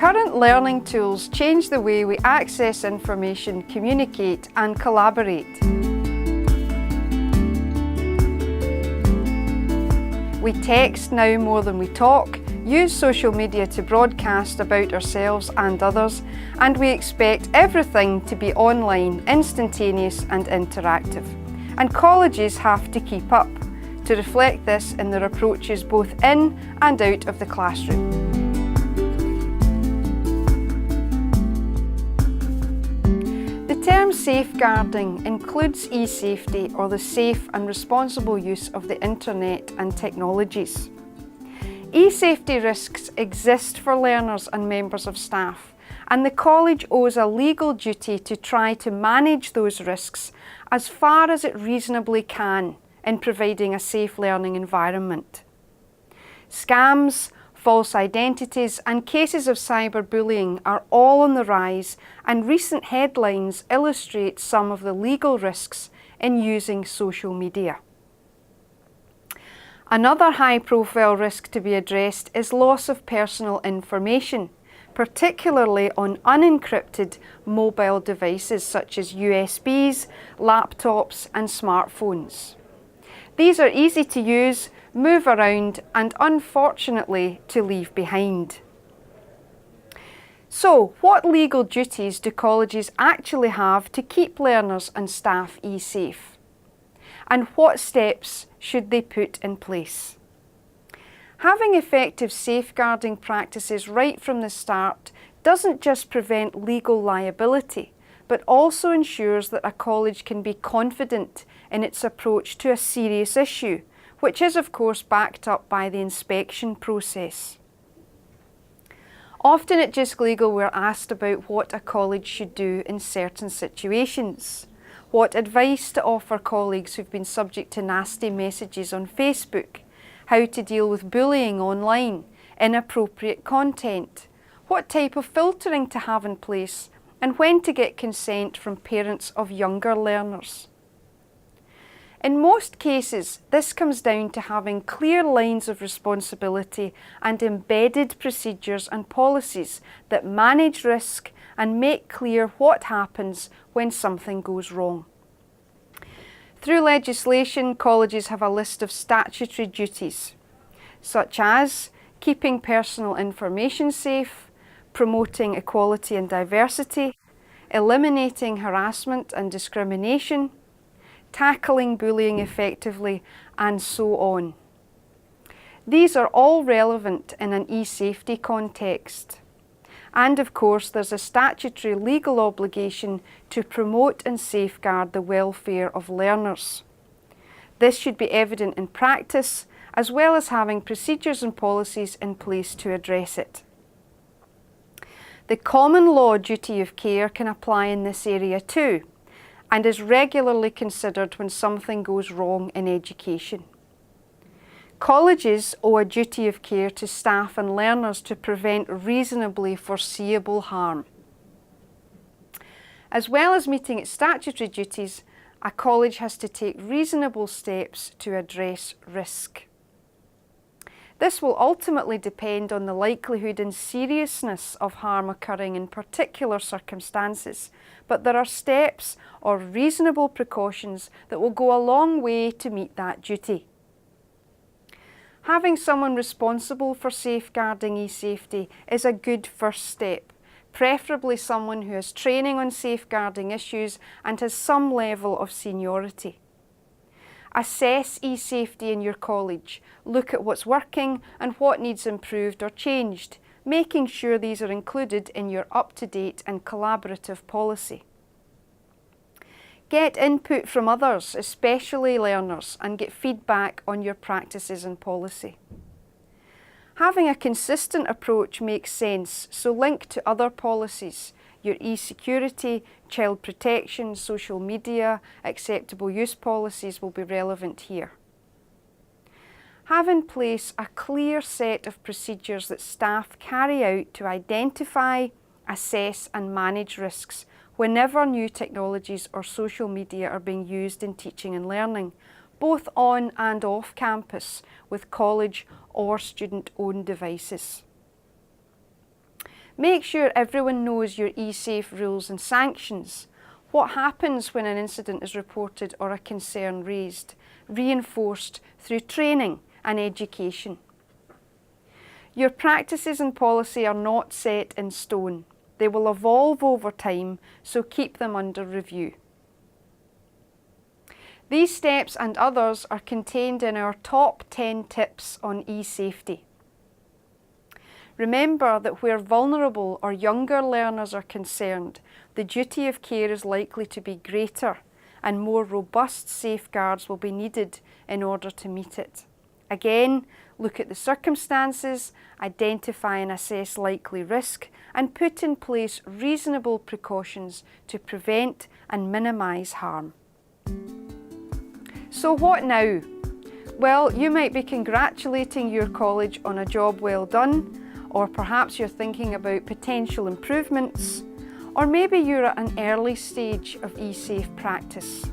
Current learning tools change the way we access information, communicate and collaborate. We text now more than we talk, use social media to broadcast about ourselves and others, and we expect everything to be online, instantaneous and interactive. And colleges have to keep up to reflect this in their approaches both in and out of the classroom. The term safeguarding includes e-safety, or the safe and responsible use of the internet and technologies. E-safety risks exist for learners and members of staff, and the college owes a legal duty to try to manage those risks as far as it reasonably can in providing a safe learning environment. Scams, false identities and cases of cyberbullying are all on the rise, and recent headlines illustrate some of the legal risks in using social media. Another high-profile risk to be addressed is loss of personal information, particularly on unencrypted mobile devices such as USBs, laptops and smartphones. These are easy to use, move around and unfortunately to leave behind. So, what legal duties do colleges actually have to keep learners and staff e-safe? And what steps should they put in place? Having effective safeguarding practices right from the start doesn't just prevent legal liability, but also ensures that a college can be confident in its approach to a serious issue, which is of course backed up by the inspection process. Often at JISC Legal we're asked about what a college should do in certain situations, what advice to offer colleagues who've been subject to nasty messages on Facebook, how to deal with bullying online, inappropriate content, what type of filtering to have in place, and when to get consent from parents of younger learners. In most cases, this comes down to having clear lines of responsibility and embedded procedures and policies that manage risk and make clear what happens when something goes wrong. Through legislation, colleges have a list of statutory duties, such as keeping personal information safe, promoting equality and diversity, eliminating harassment and discrimination, tackling bullying effectively, and so on. These are all relevant in an e-safety context. And of course, there's a statutory legal obligation to promote and safeguard the welfare of learners. This should be evident in practice, as well as having procedures and policies in place to address it. The common law duty of care can apply in this area too, and is regularly considered when something goes wrong in education. Colleges owe a duty of care to staff and learners to prevent reasonably foreseeable harm. As well as meeting its statutory duties, a college has to take reasonable steps to address risk. This will ultimately depend on the likelihood and seriousness of harm occurring in particular circumstances, but there are steps or reasonable precautions that will go a long way to meet that duty. Having someone responsible for safeguarding e-safety is a good first step, preferably someone who has training on safeguarding issues and has some level of seniority. Assess e-safety in your college, look at what's working and what needs improved or changed, making sure these are included in your up-to-date and collaborative policy. Get input from others, especially learners, and get feedback on your practices and policy. Having a consistent approach makes sense, so link to other policies. Your e-security, child protection, social media, acceptable use policies will be relevant here. Have in place a clear set of procedures that staff carry out to identify, assess and manage risks whenever new technologies or social media are being used in teaching and learning, both on and off campus with college or student-owned devices. Make sure everyone knows your eSafe rules and sanctions. What happens when an incident is reported or a concern raised, reinforced through training and education. Your practices and policy are not set in stone. They will evolve over time, so keep them under review. These steps and others are contained in our top 10 tips on eSafety. Remember that where vulnerable or younger learners are concerned, the duty of care is likely to be greater and more robust safeguards will be needed in order to meet it. Again, look at the circumstances, identify and assess likely risk, and put in place reasonable precautions to prevent and minimise harm. So what now? Well, you might be congratulating your college on a job well done, or perhaps you're thinking about potential improvements, or maybe you're at an early stage of eSafe practice.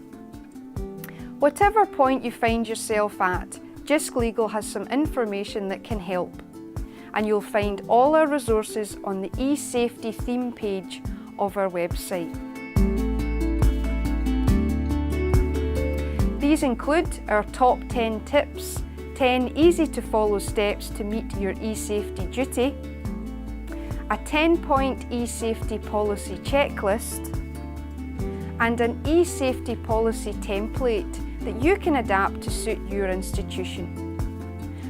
Whatever point you find yourself at, JISC Legal has some information that can help, and you'll find all our resources on the eSafety theme page of our website. These include our top 10 tips, 10 easy to follow steps to meet your eSafety duty, a 10-point eSafety policy checklist, and an eSafety policy template that you can adapt to suit your institution.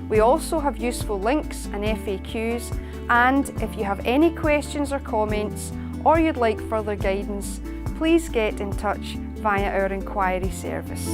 We also have useful links and FAQs, and if you have any questions or comments or you'd like further guidance, please get in touch via our inquiry service.